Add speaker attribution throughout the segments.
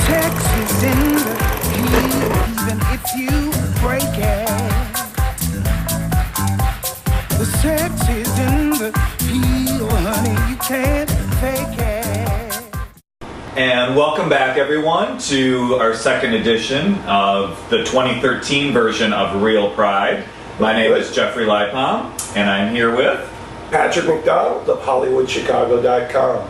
Speaker 1: sex is in the heel, even if you break it. The sex is in the heel, honey, you can't fake it.
Speaker 2: And welcome back, everyone, to our second edition of the 2013 version of Real Pride. My name is Jeffrey Leibham, and I'm here with
Speaker 3: Patrick McDonald of HollywoodChicago.com.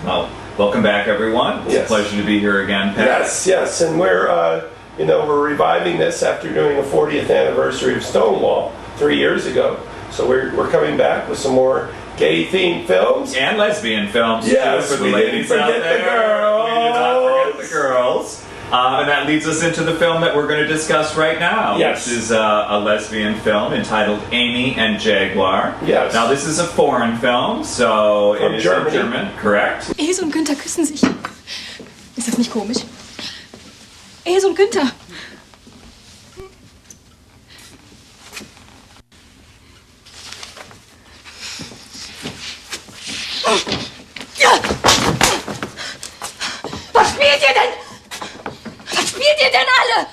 Speaker 2: Well, welcome back, everyone. It's a pleasure to be here again, Pat.
Speaker 3: Yes, and we're reviving this after doing a 40th anniversary of Stonewall 3 years ago. So we're coming back with some more gay-themed films
Speaker 2: and lesbian films.
Speaker 3: Yes,
Speaker 2: too, for the ladies out there.
Speaker 3: The girls.
Speaker 2: We did not forget the girls. And that leads us into the film that we're going to discuss right now,
Speaker 3: yes,
Speaker 2: which is a lesbian film entitled Aimee and Jaguar.
Speaker 3: Yes.
Speaker 2: Now, this is a foreign film, so
Speaker 3: From
Speaker 2: it is
Speaker 3: Germany.
Speaker 2: in German, correct?
Speaker 4: Hes und Günther küssen sich. Ist das nicht komisch? Hes und Günther. Was spielt ihr denn? Was spielt ihr denn alle?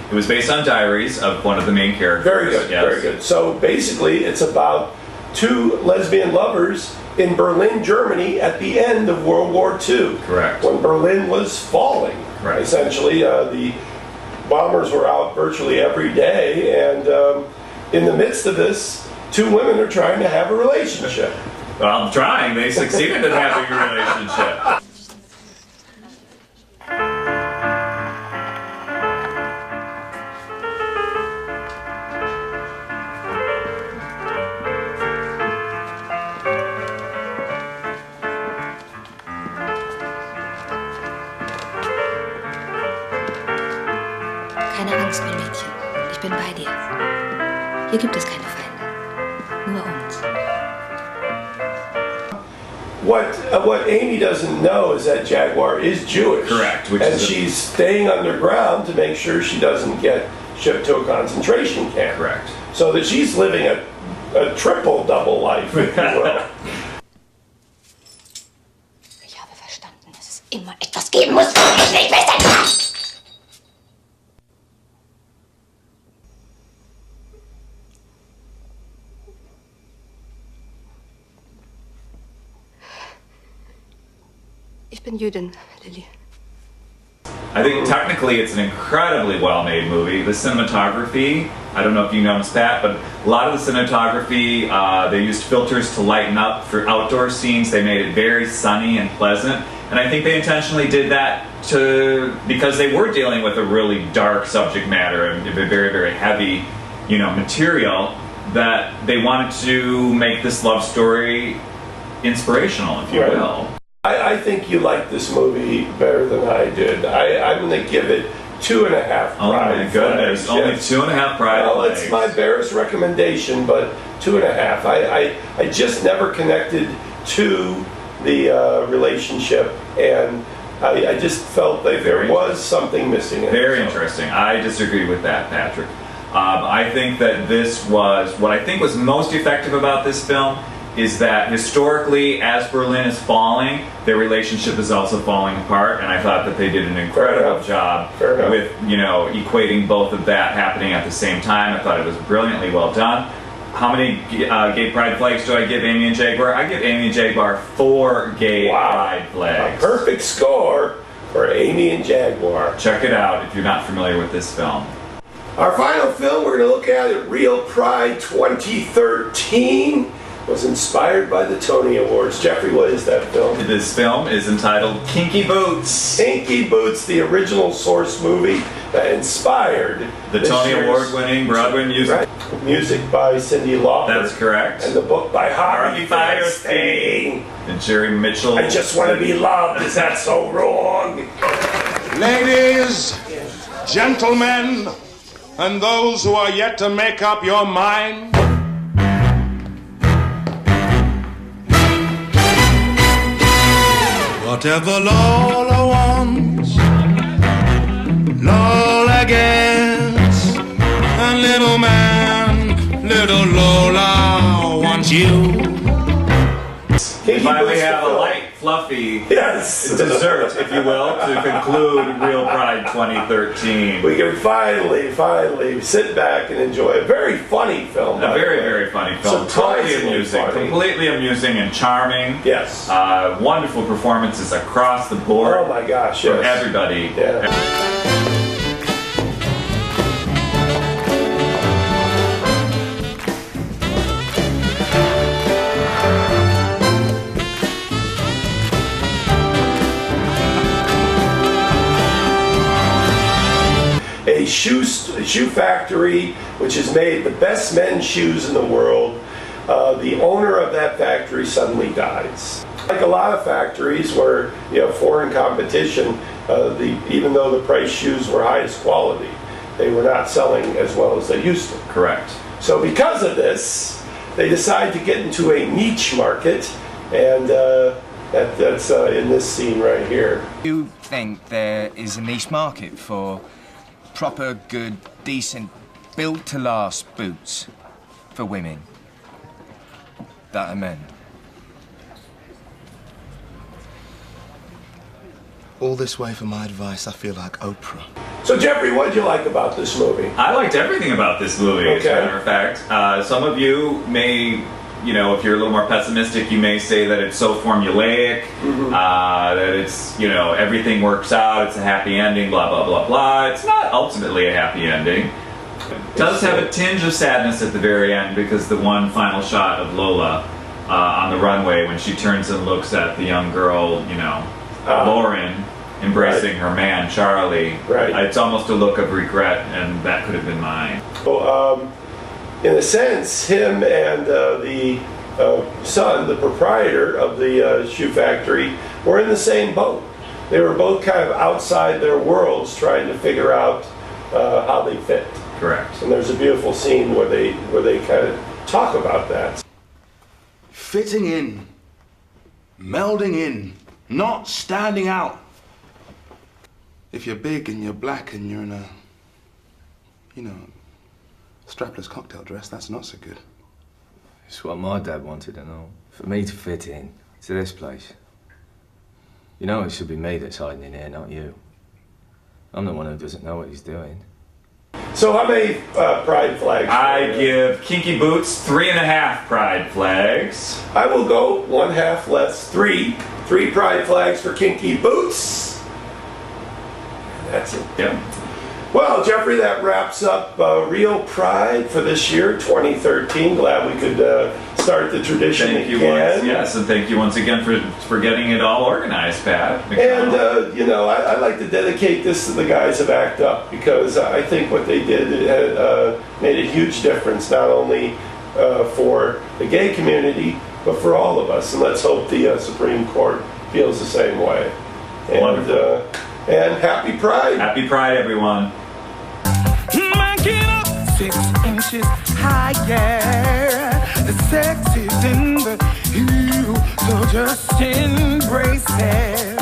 Speaker 2: It was based on diaries of one of the main characters.
Speaker 3: Very good,
Speaker 2: yes.
Speaker 3: very good. So basically, it's about two lesbian lovers in Berlin, Germany, at the end of World War II.
Speaker 2: Correct.
Speaker 3: When Berlin was falling.
Speaker 2: Right.
Speaker 3: Essentially, the bombers were out virtually every day, and in the midst of this, two women are trying to have a relationship.
Speaker 2: Well, I'm trying. They succeeded in having a relationship.
Speaker 5: Keine Angst, mein Mädchen. Ich bin bei dir. Hier gibt es keine Feinde. Nur uns.
Speaker 3: What Aimee doesn't know is that Jaguar is Jewish.
Speaker 2: Correct.
Speaker 3: And she's staying underground to make sure she doesn't get shipped to a concentration camp.
Speaker 2: Correct.
Speaker 3: So that she's living a triple-double life, if you will.
Speaker 5: Ich habe verstanden, dass es immer etwas geben muss, was ich nicht wissen kann.
Speaker 4: Ich bin Jüdin, Lilly.
Speaker 2: I think technically it's an incredibly well-made movie. The cinematography, I don't know if you noticed that, but a lot of the cinematography, they used filters to lighten up for outdoor scenes. They made it very sunny and pleasant. And I think they intentionally did that because they were dealing with a really dark subject matter and a very, very heavy, material, that they wanted to make this love story inspirational, if you will.
Speaker 3: I think you like this movie better than I did. I'm going to give it 2.5 pride.
Speaker 2: Oh my goodness, only 2.5 pride.
Speaker 3: Well, it's my barest recommendation, but 2.5. I just never connected to the relationship, and I just felt like there was something missing in it.
Speaker 2: Very interesting. I disagree with that, Patrick. I think that this was, what I think was most effective about this film is that historically, as Berlin is falling, their relationship is also falling apart, and I thought that they did an incredible job with, equating both of that happening at the same time. I thought it was brilliantly well done. How many gay pride flags do I give Aimee and Jaguar? I give Aimee and Jaguar 4 gay pride flags.
Speaker 3: A perfect score for Aimee and Jaguar.
Speaker 2: Check it out if you're not familiar with this film.
Speaker 3: Our final film we're going to look at Real Pride 2013. Was inspired by the Tony Awards. Jeffrey, what is that film?
Speaker 2: This film is entitled Kinky Boots.
Speaker 3: Kinky Boots, the original source movie that inspired
Speaker 2: the Tony Award-winning Broadway music.
Speaker 3: Right. Music by Cyndi Lauper.
Speaker 2: That's correct.
Speaker 3: And the book by Harvey Fierstein.
Speaker 2: And Jerry Mitchell.
Speaker 3: I just want to be loved. Is that so wrong?
Speaker 6: Ladies, gentlemen, and those who are yet to make up your mind, whatever Lola wants, Lola gets. And little man, little Lola wants you.
Speaker 2: We finally
Speaker 3: Boots
Speaker 2: have a
Speaker 3: film.
Speaker 2: light, fluffy
Speaker 3: Yes.
Speaker 2: dessert, if you will, to conclude Real Pride 2013.
Speaker 3: We can finally sit back and enjoy a very funny film.
Speaker 2: A very funny film. Totally
Speaker 3: Surprisingly
Speaker 2: amusing.
Speaker 3: funny.
Speaker 2: Completely amusing and charming.
Speaker 3: Yes.
Speaker 2: Wonderful performances across the board.
Speaker 3: Oh my gosh,
Speaker 2: From
Speaker 3: yes.
Speaker 2: everybody.
Speaker 3: Yeah. A shoe factory which has made the best men's shoes in the world. The owner of that factory suddenly dies. Like a lot of factories where you have foreign competition, even though the price shoes were highest quality, they were not selling as well as they used to.
Speaker 2: Correct.
Speaker 3: So because of this, they decide to get into a niche market, and that's in this scene right here.
Speaker 7: You think there is a niche market for proper, good, decent, built-to-last boots for women that are men?
Speaker 8: All this way for my advice, I feel like Oprah.
Speaker 3: So Jeffrey, what did you like about this movie?
Speaker 2: I liked everything about this movie, as a
Speaker 3: Okay.
Speaker 2: matter of fact. Some of you may, you know, if you're a little more pessimistic, you may say that it's so formulaic, that it's, you know, everything works out, it's a happy ending, blah, blah, blah, blah. It's not ultimately a happy ending. It does have a tinge of sadness at the very end, because the one final shot of Lola on the runway when she turns and looks at the young girl, you know, Lauren, embracing her man, Charlie.
Speaker 3: Right.
Speaker 2: It's almost a look of regret, and that could have been mine.
Speaker 3: Well, in a sense, him and the son, the proprietor of the shoe factory, were in the same boat. They were both kind of outside their worlds, trying to figure out how they fit.
Speaker 2: Correct.
Speaker 3: And there's a beautiful scene where they kind of talk about that.
Speaker 6: Fitting in, melding in, not standing out. If you're big and you're black and you're in a, you know, strapless cocktail dress, that's not so good.
Speaker 9: It's what my dad wanted and all. For me to fit in to this place. You know it should be me that's hiding in here, not you. I'm the one who doesn't know what he's doing.
Speaker 3: So how many pride flags?
Speaker 2: I give Kinky Boots 3.5 pride flags.
Speaker 3: I will go 1/2 less, 3. 3 pride flags for Kinky Boots. And that's it.
Speaker 2: Yep.
Speaker 3: Well, Jeffrey, that wraps up Real Pride for this year, 2013. Glad we could start the tradition
Speaker 2: Thank you
Speaker 3: again.
Speaker 2: once, yes, and thank you once again for getting it all organized, Pat. McDonald.
Speaker 3: And, you know, I like to dedicate this to the guys of Act Up, because I think what they did made a huge difference, not only for the gay community, but for all of us. And let's hope the Supreme Court feels the same way. And,
Speaker 2: Wonderful.
Speaker 3: And happy Pride.
Speaker 2: Happy Pride, everyone.
Speaker 1: Get up 6 inches higher. The sex is in the hue, so just embrace it.